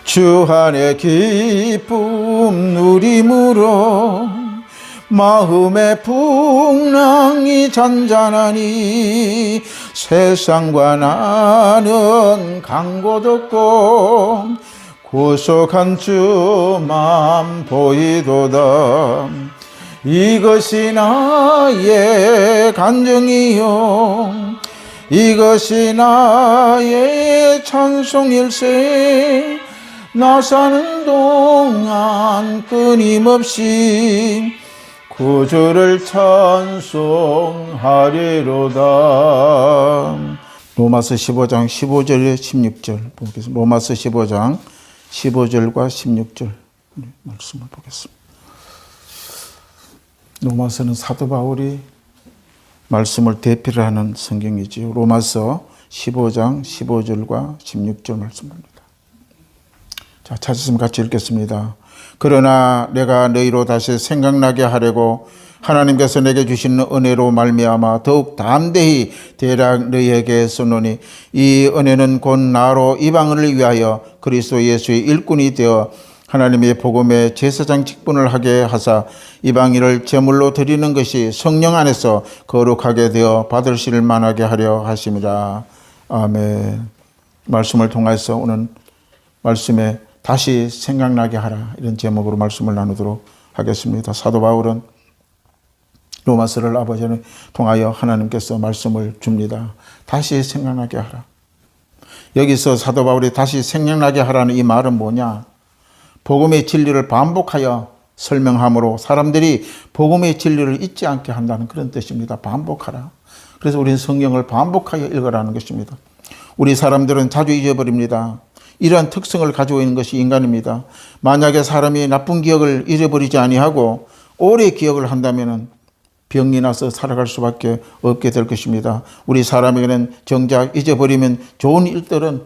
주 안에 기쁨 누림으로 마음의 풍랑이 잔잔하니 세상과 나는 강곳 없고 구속한 주만 보이도다. 이것이 나의 간증이요 이것이 나의 찬송일세. 나 사는 동안 끊임없이 구주를 찬송하리로다. 로마서 15장 15절 16절 보겠습니다. 로마서 15장 15절과 16절 말씀을 보겠습니다. 로마서는 사도 바울이 말씀을 대피를 하는 성경이지요. 로마서 15장 15절과 16절 말씀입니다. 자, 찾으시면 같이 읽겠습니다. 그러나 내가 너희로 다시 생각나게 하려고 하나님께서 내게 주시는 은혜로 말미암아 더욱 담대히 대략 너희에게 써노니 이 은혜는 곧 나로 이방인을 위하여 그리스도 예수의 일꾼이 되어 하나님의 복음의 제사장 직분을 하게 하사 이방인을 제물로 드리는 것이 성령 안에서 거룩하게 되어 받으실 만하게 하려 하심이라. 아멘. 말씀을 통해서 오늘 말씀에 다시 생각나게 하라, 이런 제목으로 말씀을 나누도록 하겠습니다. 사도 바울은 로마서를 아버지를 통하여 하나님께서 말씀을 줍니다. 다시 생각나게 하라. 여기서 사도 바울이 다시 생각나게 하라는 이 말은 뭐냐? 복음의 진리를 반복하여 설명함으로 사람들이 복음의 진리를 잊지 않게 한다는 그런 뜻입니다. 반복하라. 그래서 우리는 성경을 반복하여 읽으라는 것입니다. 우리 사람들은 자주 잊어버립니다. 이러한 특성을 가지고 있는 것이 인간입니다. 만약에 사람이 나쁜 기억을 잊어버리지 아니하고 오래 기억을 한다면 병이 나서 살아갈 수밖에 없게 될 것입니다. 우리 사람에게는 정작 잊어버리면 좋은 일들은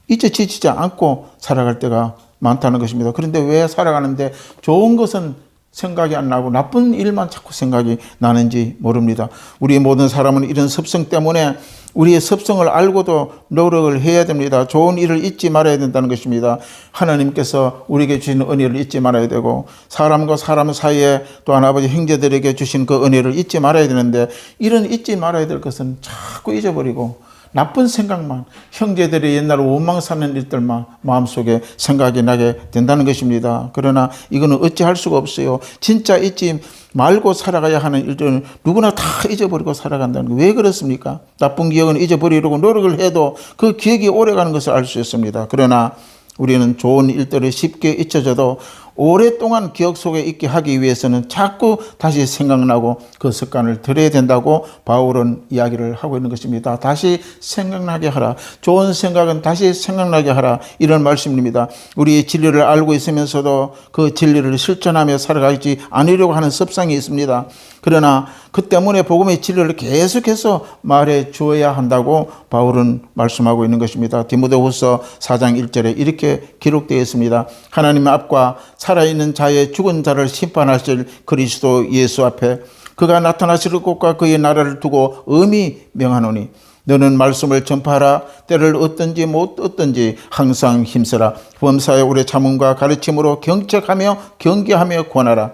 잊혀지지 않고 살아갈 때가 많다는 것입니다. 그런데 왜 살아가는데 좋은 것은 생각이 안 나고 나쁜 일만 자꾸 생각이 나는지 모릅니다. 우리 모든 사람은 이런 습성 때문에 우리의 습성을 알고도 노력을 해야 됩니다. 좋은 일을 잊지 말아야 된다는 것입니다. 하나님께서 우리에게 주신 은혜를 잊지 말아야 되고 사람과 사람 사이에 또한 아버지 형제들에게 주신 그 은혜를 잊지 말아야 되는데 이런 잊지 말아야 될 것은 자꾸 잊어버리고 나쁜 생각만, 형제들이 옛날 원망 사는 일들만 마음속에 생각이 나게 된다는 것입니다. 그러나 이거는 어찌할 수가 없어요. 진짜 잊지 말고 살아가야 하는 일들은 누구나 다 잊어버리고 살아간다는 거. 왜 그렇습니까? 나쁜 기억은 잊어버리려고 노력을 해도 그 기억이 오래가는 것을 알 수 있습니다. 그러나 우리는 좋은 일들을 쉽게 잊혀져도 오랫동안 기억 속에 있게 하기 위해서는 자꾸 다시 생각나고 그 습관을 들여야 된다고 바울은 이야기를 하고 있는 것입니다. 다시 생각나게 하라. 좋은 생각은 다시 생각나게 하라. 이런 말씀입니다. 우리의 진리를 알고 있으면서도 그 진리를 실천하며 살아가지 않으려고 하는 습성이 있습니다. 그러나 그 때문에 복음의 진리를 계속해서 말해 주어야 한다고 바울은 말씀하고 있는 것입니다. 디모데후서 4장 1절에 이렇게 기록되어 있습니다. 하나님 앞과 살아있는 자의 죽은 자를 심판하실 그리스도 예수 앞에 그가 나타나실 곳과 그의 나라를 두고 엄히 명하노니 너는 말씀을 전파하라. 때를 얻든지 못 얻든지 항상 힘쓰라. 범사에 오래 참음과 가르침으로 경책하며 경계하며 권하라.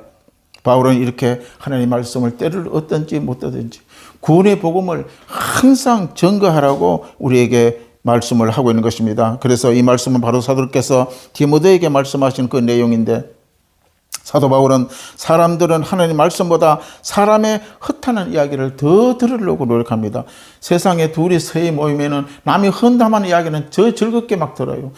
바울은 이렇게 하나님의 말씀을 때를 얻든지 못 얻든지 구원의 복음을 항상 전거하라고 우리에게 말씀을 하고 있는 것입니다. 그래서 이 말씀은 바로 사도께서 디모데에게 말씀하신 그 내용인데 사도 바울은 사람들은 하나님 말씀보다 사람의 허탄한 이야기를 더 들으려고 노력합니다. 세상에 둘이 서히 모이면은 남이 헌담하는 이야기는 저 즐겁게 막 들어요.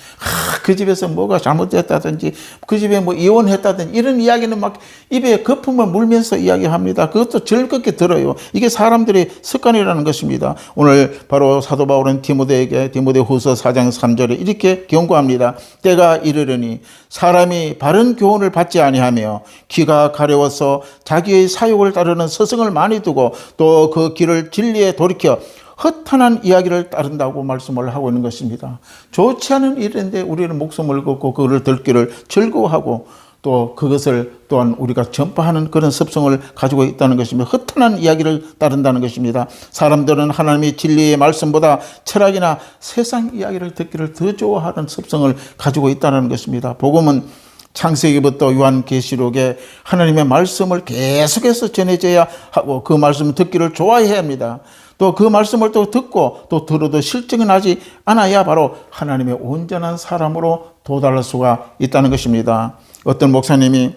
그 집에서 뭐가 잘못됐다든지 그 집에 뭐 이혼했다든지 이런 이야기는 막 입에 거품을 물면서 이야기합니다. 그것도 즐겁게 들어요. 이게 사람들의 습관이라는 것입니다. 오늘 바로 사도 바울은 디모데에게 디모데후서 4장 3절에 이렇게 경고합니다. 때가 이르려니 사람이 바른 교훈을 받지 아니하며 귀가 가려워서 자기의 사욕을 따르는 서성을 많이 두고 또 그 길을 진리에 돌이켜 허탄한 이야기를 따른다고 말씀을 하고 있는 것입니다. 좋지 않은 일인데 우리는 목숨을 걸고 그를 듣기를 즐거워하고 또 그것을 또한 우리가 전파하는 그런 습성을 가지고 있다는 것입니다. 허탄한 이야기를 따른다는 것입니다. 사람들은 하나님의 진리의 말씀보다 철학이나 세상 이야기를 듣기를 더 좋아하는 습성을 가지고 있다는 것입니다. 복음은 창세기부터 요한계시록에 하나님의 말씀을 계속해서 전해져야 하고 그 말씀을 듣기를 좋아해야 합니다. 또 그 말씀을 또 듣고 또 들어도 실증이 나지 않아야 바로 하나님의 온전한 사람으로 도달할 수가 있다는 것입니다. 어떤 목사님이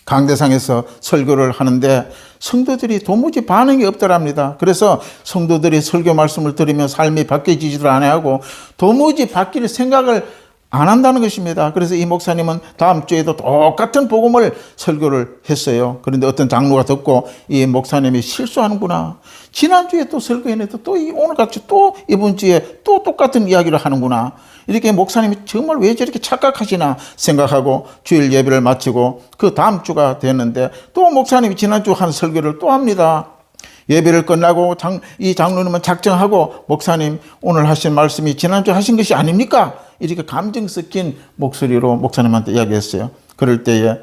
강대상에서 설교를 하는데 성도들이 도무지 반응이 없더랍니다. 그래서 성도들이 설교 말씀을 들으며 삶이 바뀌지도 않아하고 도무지 바뀔 생각을 안 한다는 것입니다. 그래서 이 목사님은 다음 주에도 똑같은 복음을 설교를 했어요. 그런데 어떤 장로가 듣고 이 목사님이 실수하는구나. 지난주에 또 설교했는데 또 오늘같이 또 이번 주에 또 똑같은 이야기를 하는구나. 이렇게 목사님이 정말 왜 저렇게 착각하시나 생각하고 주일 예배를 마치고 그 다음 주가 됐는데 또 목사님이 지난주 한 설교를 또 합니다. 예배를 끝나고 이 장로님은 작정하고 목사님 오늘 하신 말씀이 지난주 하신 것이 아닙니까? 이렇게 감정 섞인 목소리로 목사님한테 이야기했어요. 그럴 때에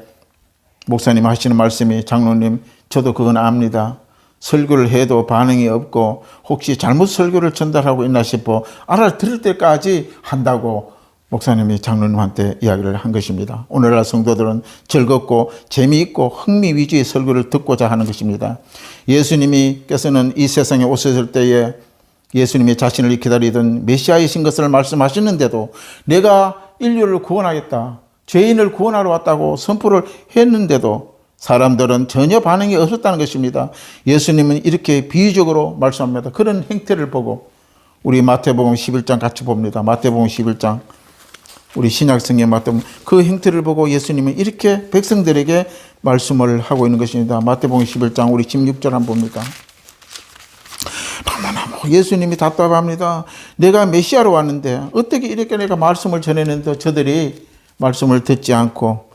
목사님 하시는 말씀이 장로님 저도 그건 압니다. 설교를 해도 반응이 없고 혹시 잘못 설교를 전달하고 있나 싶어 알아들을 때까지 한다고 목사님이 장로님한테 이야기를 한 것입니다. 오늘날 성도들은 즐겁고 재미있고 흥미 위주의 설교를 듣고자 하는 것입니다. 예수님께서는 이 세상에 오셨을 때에 예수님이 자신을 기다리던 메시아이신 것을 말씀하셨는데도 내가 인류를 구원하겠다, 죄인을 구원하러 왔다고 선포를 했는데도 사람들은 전혀 반응이 없었다는 것입니다. 예수님은 이렇게 비유적으로 말씀합니다. 그런 행태를 보고 우리 마태복음 11장 같이 봅니다. 마태복음 11장 우리 신약성경 마태복음 그 행태를 보고 예수님은 이렇게 백성들에게 말씀을 하고 있는 것입니다. 마태복음 11장 우리 16절 한번 봅니다. 예수님이 답답합니다. 내가 메시아로 왔는데 어떻게 이렇게 내가 말씀을 전했는데 저들이 말씀을 듣지 않고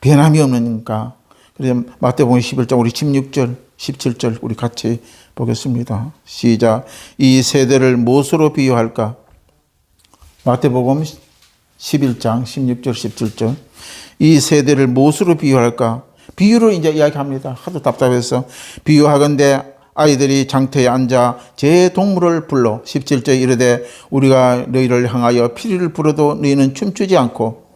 변함이 없는가. 그래서 마태복음 11장 우리 16절 17절 우리 같이 보겠습니다. 시작. 이 세대를 무엇으로 비유할까? 마태복음 11장 16절 17절 이 세대를 무엇으로 비유할까? 비유로 이제 이야기합니다. 하도 답답해서 비유하건대 아이들이 장터에 앉아 제 동물을 불러 17절 이르되 우리가 너희를 향하여 피리를 불어도 너희는 춤추지 않고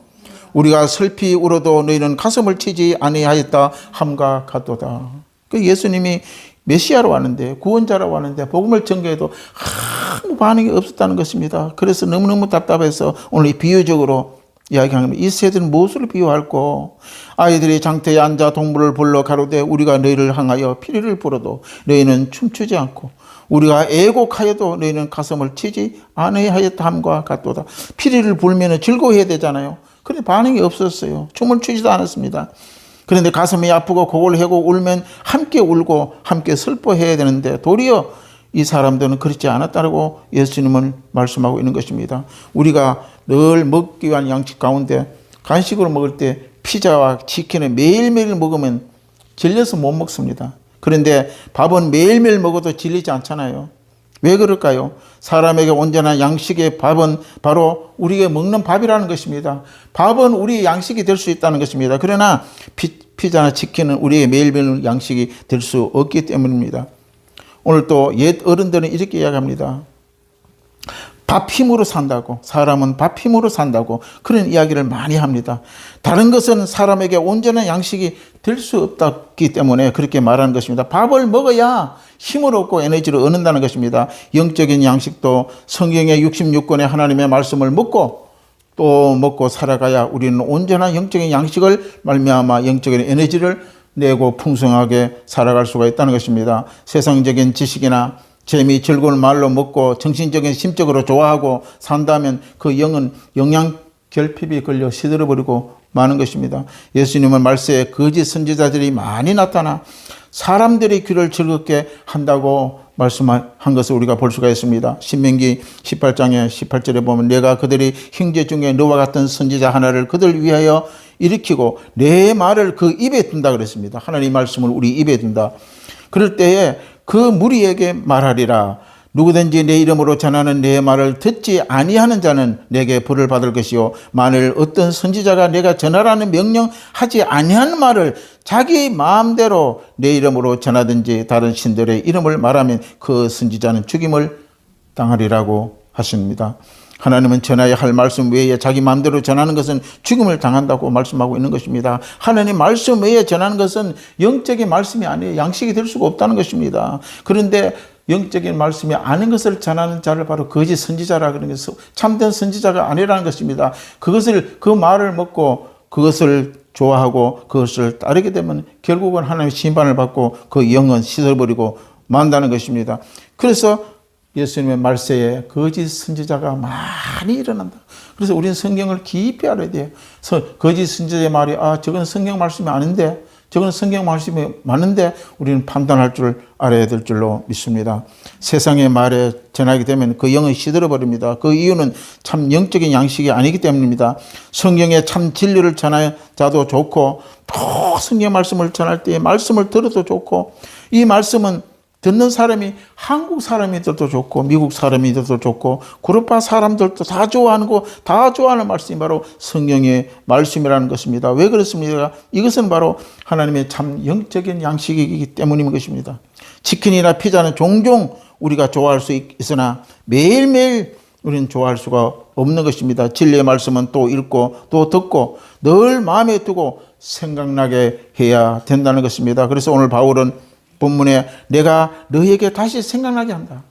우리가 슬피 울어도 너희는 가슴을 치지 아니하였다 함과 같도다. 그 예수님이 메시아로 왔는데 구원자로 왔는데 복음을 전개해도 아무 반응이 없었다는 것입니다. 그래서 너무너무 답답해서 오늘 이 비유적으로 이야기하는 겁니다. 이 세대는 무엇을 비유할꼬? 아이들이 장터에 앉아 동물을 불러 가로되 우리가 너희를 향하여 피리를 불어도 너희는 춤추지 않고 우리가 애곡하여도 너희는 가슴을 치지 아니하였다 함과 같도다. 피리를 불면 즐거워해야 되잖아요. 그런데 반응이 없었어요. 춤을 추지도 않았습니다. 그런데 가슴이 아프고 고개를 해고 울면 함께 울고 함께 슬퍼해야 되는데 도리어 이 사람들은 그렇지 않았다고 예수님은 말씀하고 있는 것입니다. 우리가 늘 먹기 위한 양식 가운데 간식으로 먹을 때 피자와 치킨을 매일매일 먹으면 질려서 못 먹습니다. 그런데 밥은 매일매일 먹어도 질리지 않잖아요. 왜 그럴까요? 사람에게 온전한 양식의 밥은 바로 우리가 먹는 밥이라는 것입니다. 밥은 우리의 양식이 될 수 있다는 것입니다. 그러나 피자나 치킨은 우리의 매일매일 양식이 될 수 없기 때문입니다. 오늘 또 옛 어른들은 이렇게 이야기합니다. 밥 힘으로 산다고, 사람은 밥 힘으로 산다고 그런 이야기를 많이 합니다. 다른 것은 사람에게 온전한 양식이 될 수 없기 때문에 그렇게 말하는 것입니다. 밥을 먹어야 힘을 얻고 에너지를 얻는다는 것입니다. 영적인 양식도 성경의 66권의 하나님의 말씀을 먹고 또 먹고 살아가야 우리는 온전한 영적인 양식을 말미암아 영적인 에너지를 내고 풍성하게 살아갈 수가 있다는 것입니다. 세상적인 지식이나 재미, 즐거운 말로 먹고 정신적인 심적으로 좋아하고 산다면 그 영은 영양 결핍이 걸려 시들어버리고 마는 것입니다. 예수님은 말세에 거짓 선지자들이 많이 나타나 사람들이 귀를 즐겁게 한다고 말씀한 것을 우리가 볼 수가 있습니다. 신명기 18장의 18절에 보면 내가 그들이 형제 중에 너와 같은 선지자 하나를 그들 위하여 일으키고 내 말을 그 입에 둔다 그랬습니다. 하나님 말씀을 우리 입에 둔다. 그럴 때에 그 무리에게 말하리라. 누구든지 내 이름으로 전하는 내 말을 듣지 아니하는 자는 내게 벌을 받을 것이요 만일 어떤 선지자가 내가 전하라는 명령하지 아니하는 말을 자기 마음대로 내 이름으로 전하든지 다른 신들의 이름을 말하면 그 선지자는 죽임을 당하리라고 하십니다. 하나님은 전해야 할 말씀 외에 자기 마음대로 전하는 것은 죽음을 당한다고 말씀하고 있는 것입니다. 하나님 말씀 외에 전하는 것은 영적인 말씀이 아니에요. 양식이 될 수가 없다는 것입니다. 그런데 영적인 말씀이 아닌 것을 전하는 자를 바로 거짓 선지자라 그러는 것은 참된 선지자가 아니라는 것입니다. 그 말을 먹고 그것을 좋아하고 그것을 따르게 되면 결국은 하나님의 심판을 받고 그 영은 씻어버리고 만다는 것입니다. 그래서 예수님의 말세에 거짓 선지자가 많이 일어난다. 그래서 우리는 성경을 깊이 알아야 돼요. 거짓 선지자의 말이 저건 성경 말씀이 아닌데 저건 성경 말씀이 맞는데 우리는 판단할 줄 알아야 될 줄로 믿습니다. 세상의 말에 전하게 되면 그 영은 시들어버립니다. 그 이유는 참 영적인 양식이 아니기 때문입니다. 성경의 참 진리를 전하는 자도 좋고 또 성경 말씀을 전할 때 말씀을 들어도 좋고 이 말씀은 듣는 사람이 한국 사람이들도 좋고 미국 사람이들도 좋고 구르파 사람들도 다 좋아하는 거 다 좋아하는 말씀이 바로 성경의 말씀이라는 것입니다. 왜 그렇습니까? 이것은 바로 하나님의 참 영적인 양식이기 때문인 것입니다. 치킨이나 피자는 종종 우리가 좋아할 수 있으나 매일매일 우리는 좋아할 수가 없는 것입니다. 진리의 말씀은 또 읽고 또 듣고 늘 마음에 두고 생각나게 해야 된다는 것입니다. 그래서 오늘 바울은 본문에 내가 너희에게 다시 생각나게 한다.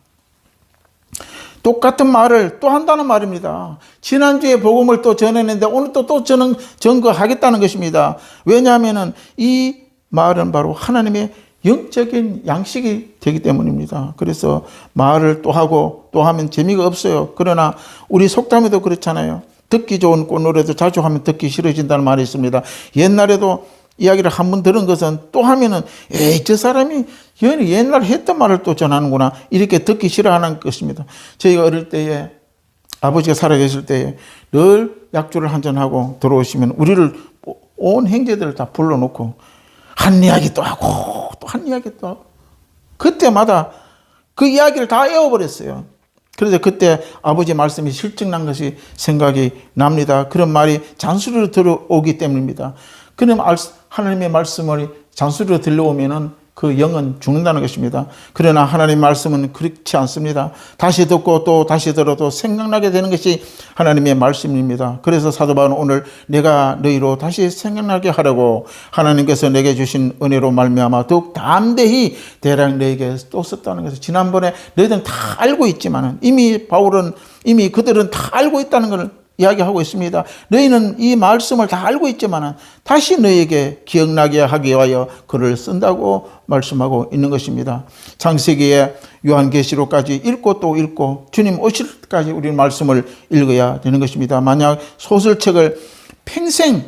똑같은 말을 또 한다는 말입니다. 지난주에 복음을 또 전했는데 오늘 또 저는 전거하겠다는 것입니다. 왜냐하면 이 말은 바로 하나님의 영적인 양식이 되기 때문입니다. 그래서 말을 또 하고 또 하면 재미가 없어요. 그러나 우리 속담에도 그렇잖아요. 듣기 좋은 꽃노래도 자주 하면 듣기 싫어진다는 말이 있습니다. 옛날에도 이야기를 한 번 들은 것은 또 하면은 저 사람이 옛날 했던 말을 또 전하는구나 이렇게 듣기 싫어하는 것입니다. 저희가 어릴 때에 아버지가 살아계실 때에 늘 약주를 한잔하고 들어오시면 우리를 온 형제들을 다 불러놓고 한 이야기 또 하고 또 한 이야기 또 하고 그때마다 그 이야기를 다 외워버렸어요. 그래서 그때 아버지 말씀이 실증난 것이 생각이 납니다. 그런 말이 잔소리로 들어오기 때문입니다. 그럼 하나님의 말씀을 잔소리로 들려오면은 그 영은 죽는다는 것입니다. 그러나 하나님의 말씀은 그렇지 않습니다. 다시 듣고 또 다시 들어도 생각나게 되는 것이 하나님의 말씀입니다. 그래서 사도 바울은 오늘 내가 너희로 다시 생각나게 하려고 하나님께서 내게 주신 은혜로 말미암아 더욱 담대히 대략 너에게 또 썼다는 것을 지난번에 너희들은 다 알고 있지만은 이미 그들은 다 알고 있다는 것을 이야기하고 있습니다. 너희는 이 말씀을 다 알고 있지만 다시 너희에게 기억나게 하기 위하여 글을 쓴다고 말씀하고 있는 것입니다. 창세기에 요한계시록까지 읽고 또 읽고 주님 오실 때까지 우리는 말씀을 읽어야 되는 것입니다. 만약 소설책을 평생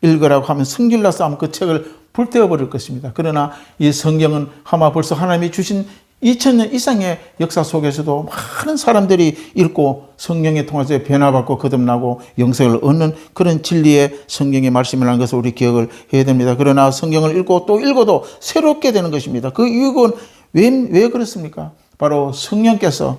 읽으라고 하면 성질나서 하면 그 책을 불태워버릴 것입니다. 그러나 이 성경은 아마 벌써 하나님이 주신 2000년 이상의 역사 속에서도 많은 사람들이 읽고 성령에 통해서 변화받고 거듭나고 영생을 얻는 그런 진리의 성경의 말씀이라는 것을 우리 기억을 해야 됩니다. 그러나 성경을 읽고 또 읽어도 새롭게 되는 것입니다. 그 이유는 왜 그렇습니까? 바로 성령께서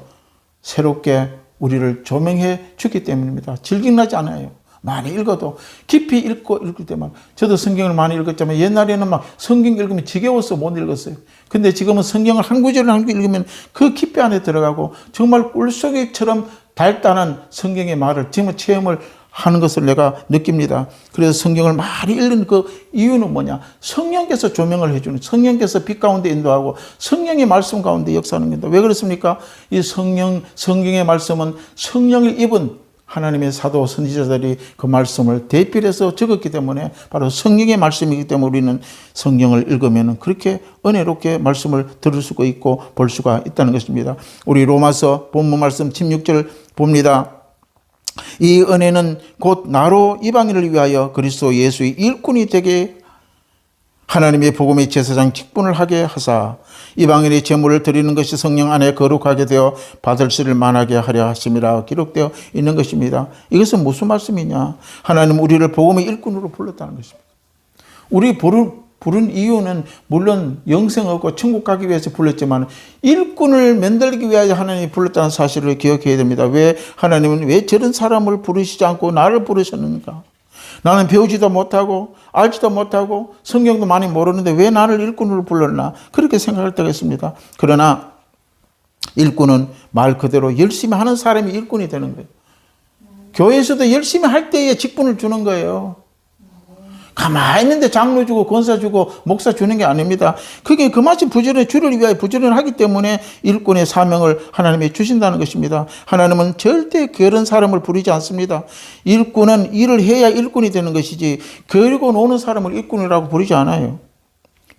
새롭게 우리를 조명해 주기 때문입니다. 질기나지 않아요. 많이 읽어도 깊이 읽을 때만 저도 성경을 많이 읽었지만 옛날에는 막 성경 읽으면 지겨워서 못 읽었어요. 근데 지금은 성경을 한 구절을 한 구절 읽으면 그 깊이 안에 들어가고 정말 꿀속에처럼 달달한 성경의 말을 지금 체험을 하는 것을 내가 느낍니다. 그래서 성경을 많이 읽는 그 이유는 뭐냐? 성령께서 조명을 해주는, 성령께서 빛 가운데 인도하고 성령의 말씀 가운데 역사하는 겁니다. 왜 그렇습니까? 이 성경의 말씀은 성령을 입은 하나님의 사도 선지자들이 그 말씀을 대필해서 적었기 때문에 바로 성령의 말씀이기 때문에 우리는 성경을 읽으면 그렇게 은혜롭게 말씀을 들을 수가 있고 볼 수가 있다는 것입니다. 우리 로마서 본문 말씀 16절 봅니다. 이 은혜는 곧 나로 이방인을 위하여 그리스도 예수의 일꾼이 되게 하나님의 복음의 제사장 직분을 하게 하사 이방인의 제물을 드리는 것이 성령 안에 거룩하게 되어 받을 수를 만하게 하려 하심이라 기록되어 있는 것입니다. 이것은 무슨 말씀이냐? 하나님 우리를 복음의 일꾼으로 불렀다는 것입니다. 우리 부른 이유는 물론 영생 얻고 천국 가기 위해서 불렀지만 일꾼을 만들기 위하여 하나님이 불렀다는 사실을 기억해야 됩니다. 왜 하나님은 왜 저런 사람을 부르시지 않고 나를 부르셨는가? 나는 배우지도 못하고 알지도 못하고 성경도 많이 모르는데 왜 나를 일꾼으로 불렀나? 그렇게 생각할 때가 있습니다. 그러나 일꾼은 말 그대로 열심히 하는 사람이 일꾼이 되는 거예요. 교회에서도 열심히 할 때에 직분을 주는 거예요. 가만히 있는데 장로 주고 권사 주고 목사 주는 게 아닙니다. 그게 그마치 부지런히 주를 위하여 부지런히 하기 때문에 일꾼의 사명을 하나님이 주신다는 것입니다. 하나님은 절대 게으른 사람을 부르지 않습니다. 일꾼은 일을 해야 일꾼이 되는 것이지 게으르고 노는 사람을 일꾼이라고 부르지 않아요.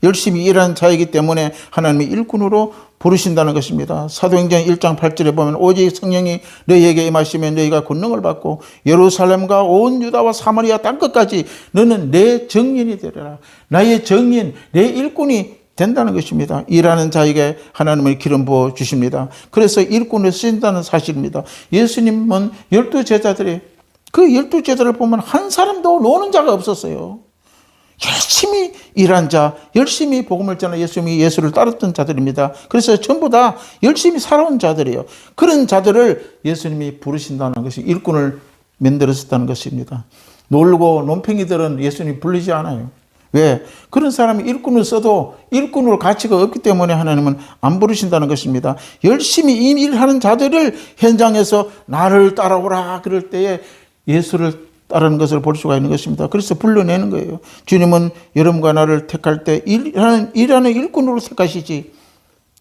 열심히 일하는 자이기 때문에 하나님이 일꾼으로 부르신다는 것입니다. 사도행전 1장 8절에 보면 오직 성령이 너희에게 임하시면 너희가 권능을 받고 예루살렘과 온 유다와 사마리아 땅끝까지 너는 내 정인이 되리라. 나의 정인, 내 일꾼이 된다는 것입니다. 일하는 자에게 하나님의 기름 부어 주십니다. 그래서 일꾼을 쓰신다는 사실입니다. 예수님은 12제자들이 그 12제자를 보면 한 사람도 노는 자가 없었어요. 열심히 일한 자, 열심히 복음을 전하 예수님이 예수를 따랐던 자들입니다. 그래서 전부 다 열심히 살아온 자들이에요. 그런 자들을 예수님이 부르신다는 것이 일꾼을 만들었다는 것입니다. 놀고 논팽이들은 예수님이 부르지 않아요. 왜? 그런 사람이 일꾼을 써도 일꾼으로 가치가 없기 때문에 하나님은 안 부르신다는 것입니다. 열심히 일하는 자들을 현장에서 나를 따라오라 그럴 때에 예수를 따르는 것을 볼 수가 있는 것입니다. 그래서 불러내는 거예요. 주님은 여러분과 나를 택할 때 일하는 일꾼으로 택하시지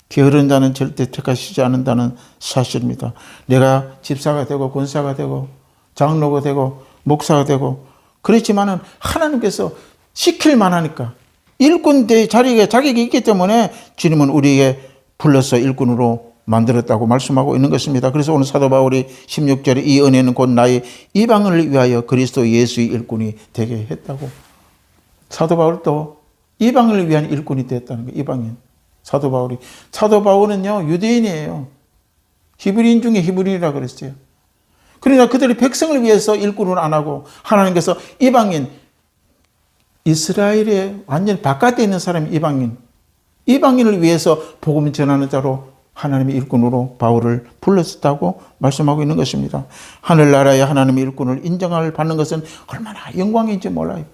게으른 자는 절대 택하시지 않는다는 사실입니다. 내가 집사가 되고 권사가 되고 장로가 되고 목사가 되고 그렇지만은 하나님께서 시킬만 하니까 일꾼 자리에 자격이 있기 때문에 주님은 우리에게 불러서 일꾼으로 만들었다고 말씀하고 있는 것입니다. 그래서 오늘 사도 바울이 16절에 이 은혜는 곧 나의 이방을 위하여 그리스도 예수의 일꾼이 되게 했다고. 사도 바울도 이방을 위한 일꾼이 되었다는 거예요. 이방인. 사도 바울이. 사도 바울은요, 유대인이에요. 히브리인 중에 히브리인이라고 그랬어요. 그러나 그들이 백성을 위해서 일꾼을 안 하고 하나님께서 이방인, 이스라엘의 완전 바깥에 있는 사람이 이방인을 위해서 복음을 전하는 자로 하나님의 일꾼으로 바울을 불렀다고 말씀하고 있는 것입니다. 하늘나라의 하나님의 일꾼을 인정을 받는 것은 얼마나 영광인지 몰라요.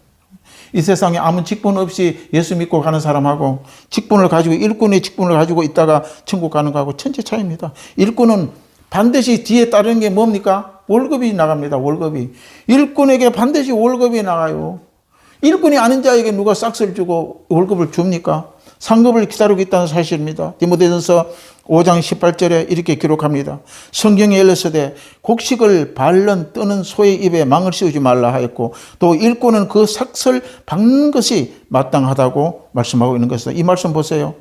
이 세상에 아무 직분 없이 예수 믿고 가는 사람하고 직분을 가지고 일꾼의 직분을 가지고 있다가 천국 가는 거하고 천지 차이입니다. 일꾼은 반드시 뒤에 따르는 게 뭡니까? 월급이 나갑니다. 월급이. 일꾼에게 반드시 월급이 나가요. 일꾼이 아닌 자에게 누가 싹스를 주고 월급을 줍니까? 상급을 기다리고 있다는 사실입니다. 디모데전서 5장 18절에 이렇게 기록합니다. 성경에 일렀으되 곡식을 밟는 뜨는 소의 입에 망을 씌우지 말라 하였고 또 일꾼은 그 삭슬 박는 것이 마땅하다고 말씀하고 있는 것이다. 이 말씀 보세요.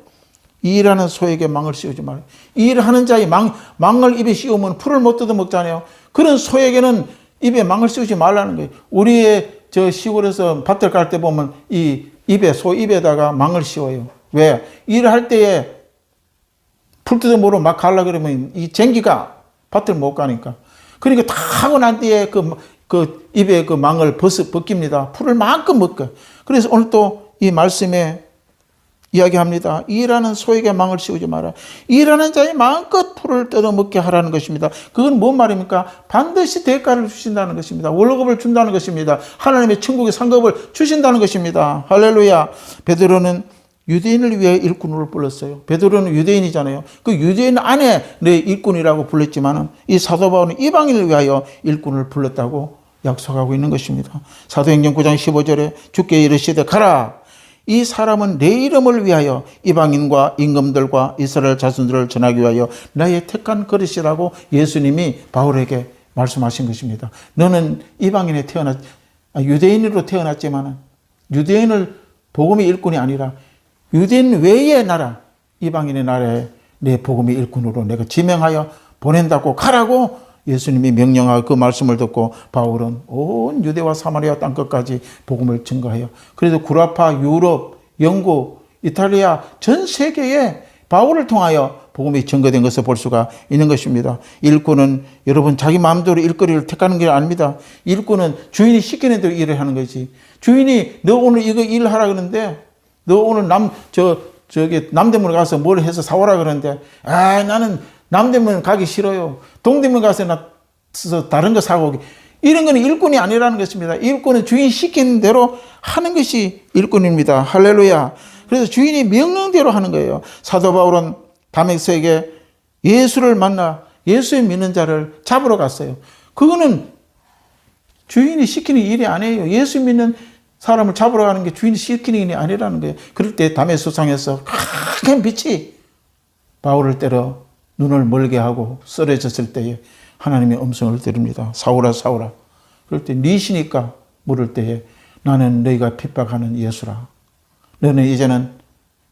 일하는 소에게 망을 씌우지 말라. 일하는 자의 망을 입에 씌우면 풀을 못 뜯어 먹잖아요. 그런 소에게는 입에 망을 씌우지 말라는 거예요. 우리의 저 시골에서 밭을 깔 때 보면 이 입에 소 입에다가 망을 씌워요. 왜? 일할 때에 풀 뜯어 먹으러 막 가려고 그러면 이 쟁기가 밭을 못 가니까. 그러니까 다 하고 난 뒤에 그 입에 그 망을 벗깁니다. 풀을 마음껏 먹고. 그래서 오늘 또 이 말씀에 이야기합니다. 일하는 소에게 망을 씌우지 마라. 일하는 자의 마음껏 풀을 뜯어먹게 하라는 것입니다. 그건 뭔 말입니까? 반드시 대가를 주신다는 것입니다. 월급을 준다는 것입니다. 하나님의 천국의 상급을 주신다는 것입니다. 할렐루야. 베드로는 유대인을 위해 일꾼으로 불렀어요. 베드로는 유대인이잖아요. 그 유대인 안에 내 일꾼이라고 불렀지만 이 사도 바울은 이방인을 위하여 일꾼을 불렀다고 약속하고 있는 것입니다. 사도행전 9장 15절에 주께 이르시되 가라. 이 사람은 내 이름을 위하여 이방인과 임금들과 이스라엘 자손들을 전하기 위하여 나의 택한 그릇이라고 예수님이 바울에게 말씀하신 것입니다. 너는 이방인에 유대인으로 태어났지만 유대인을 복음의 일꾼이 아니라 유대인 외의 나라, 이방인의 나라에 내 복음의 일꾼으로 내가 지명하여 보낸다고 가라고 예수님이 명령하고 그 말씀을 듣고 바울은 온 유대와 사마리아 땅끝까지 복음을 증거해요. 그래서 구라파, 유럽, 영국, 이탈리아 전 세계에 바울을 통하여 복음이 증거된 것을 볼 수가 있는 것입니다. 일꾼은 여러분 자기 마음대로 일거리를 택하는 게 아닙니다. 일꾼은 주인이 시키는 대로 일을 하는 거지. 주인이 너 오늘 이거 일하라 그러는데 너 오늘 저기 남대문 가서 뭘 해서 사오라 그러는데, 나는 남대문 가기 싫어요. 동대문 가서 다른 거 사고 오기. 이런 거는 일꾼이 아니라는 것입니다. 일꾼은 주인 시키는 대로 하는 것이 일꾼입니다. 할렐루야. 그래서 주인이 명령대로 하는 거예요. 사도 바울은 다메섹에 예수를 만나 예수에 믿는 자를 잡으러 갔어요. 그거는 주인이 시키는 일이 아니에요. 예수 믿는 사람을 잡으러 가는 게 주인이 시키는 일이 아니라는 거예요. 그럴 때 다메섹성에서 큰 빛이 바울을 때려 눈을 멀게 하고 쓰러졌을 때에 하나님의 음성을 들읍니다. 사울아 사울아. 그럴 때 니시니까 물을 때에 나는 너희가 핍박하는 예수라. 너는 이제는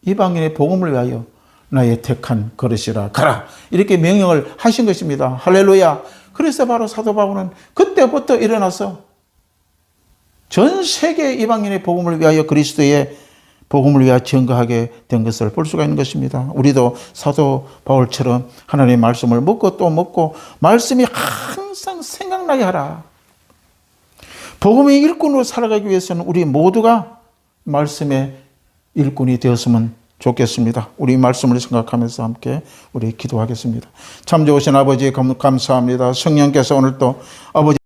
이방인의 복음을 위하여 나의 택한 그릇이라 가라. 이렇게 명령을 하신 것입니다. 할렐루야. 그래서 바로 사도 바울은 그때부터 일어나서 전 세계 이방인의 복음을 위하여 그리스도의 복음을 위하여 증거하게 된 것을 볼 수가 있는 것입니다. 우리도 사도 바울처럼 하나님의 말씀을 먹고 또 먹고 말씀이 항상 생각나게 하라. 복음의 일꾼으로 살아가기 위해서는 우리 모두가 말씀의 일꾼이 되었으면 좋겠습니다. 우리 말씀을 생각하면서 함께 우리 기도하겠습니다. 참 좋으신 아버지 감사합니다. 성령께서 오늘 또 아버지